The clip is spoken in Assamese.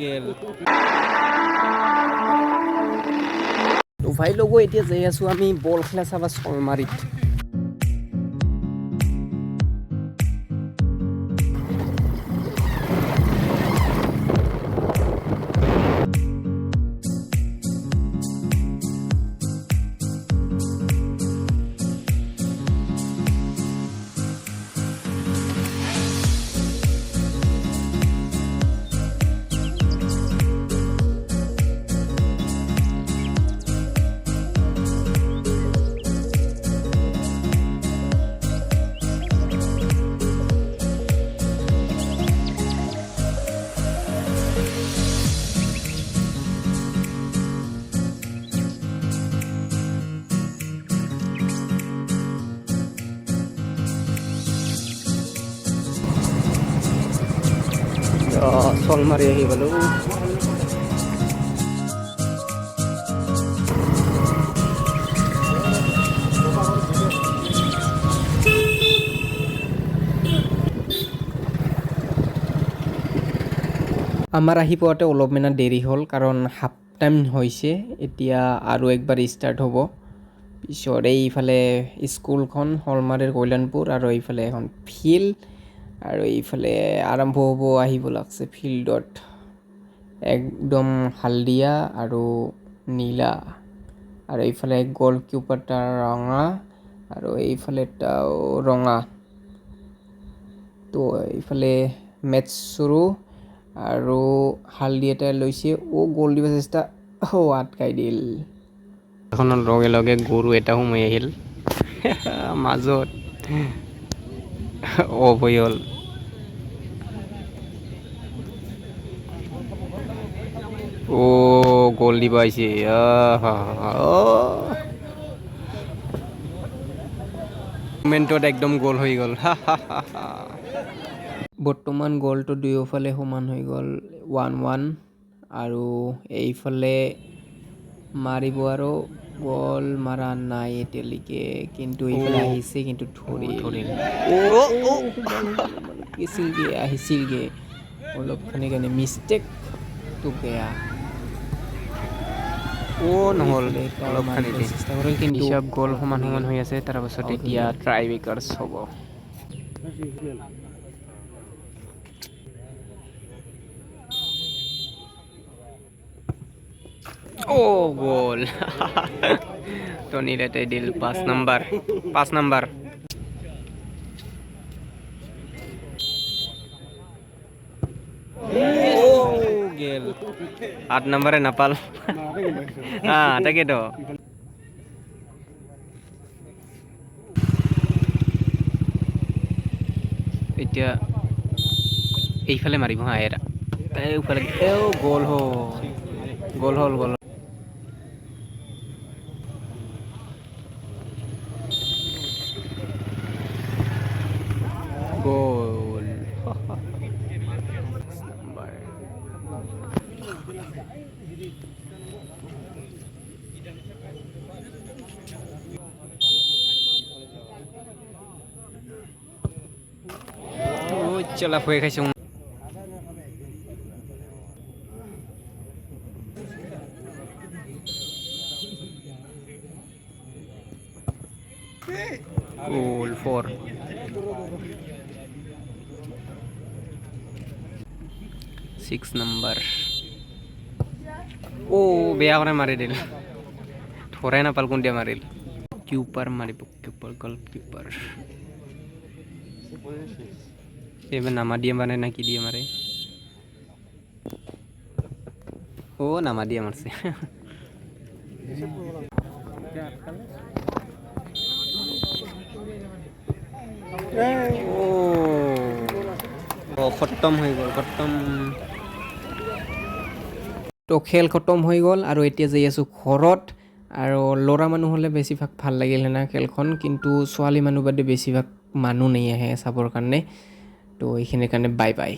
গেল তো ভাই লগো এতিয়া যাই আছো আমি বল খেলা চাবা চলমাৰীত চলমাৰী আহি পালো আমাৰ আহি পোৱাতে অলপমান দেৰি হ'ল কাৰণ হাফ টাইম হৈছে এতিয়া আৰু একবাৰ ষ্টাৰ্ট হ'ব পিছত এইফালে স্কুলখন শলমাৰীৰ কল্যাণপুৰ আৰু এইফালে এখন ফিল্ড আৰু এইফালে আৰম্ভ হ'ব আহিব লাগছে ফিল্ডত একদম হালধীয়া আৰু নীলা আৰু এইফালে গলকিপাৰটা ৰঙা আৰু এইফালেটাও ৰঙা তো এইফালে মেটচ চুৰু আৰু হালধীয়া এটা লৈছে গ'ল দিব চেষ্টা আটকাই দিল এখনৰ লগে লগে গৰু এটা সোমাই আহিল মাজত অভয় হ'ল গ'ল দিব আহিছে মোমেণ্টত একদম গ'ল হৈ গ'ল বৰ্তমান গ'লটো দুয়োফালে সমান হৈ গ'ল 1-1 আৰু এইফালে মাৰিব আৰু গ'ল মাৰা নাই এতিয়ালৈকে কিন্তু এইফালে আহিছে কিন্তু ধৰিল আহিছিলগে অলপখানি কাৰণে মিষ্টেকটো বেয়া নহ'ল অলপখানি চেষ্টা কৰিল কিন্তু চব গ'ল সমান সমান হৈ আছে তাৰপাছত এতিয়া ট্ৰাই ব্ৰেকাৰ্ছ হ'ব গ'ল টনিৰ এটাই দিল 5 নম্বৰ গেল 8 নম্বৰে নাপাল তাকেতো এতিয়া এইফালে মাৰিব এৰা এইফালে গ'ল হ'ল চলা ভয় খাইছো গোল 4 6 নম্বৰ বেয়া কৰে মাৰি দিল ধৰাই নাপাল কোনটা মারিল কিপার মারিব গলকিপার এবার নামা দিয়ে মারে না কি দিয়ে মারে নামা দিয়ে মারছে খতম হৈ গ'ল তো খেল খতম হৈ গ'ল আৰু এতিয়া যাই আছোঁ ঘৰত আৰু ল'ৰা মানুহ হ'লে বেছিভাগ ভাল লাগিল না খেলখন কিন্তু ছোৱালী মানুহ বাদে বেছিভাগ মানুহ নাই আহে চাবৰ কাৰণে তো এইখিনিৰ কাৰণে বাই বাই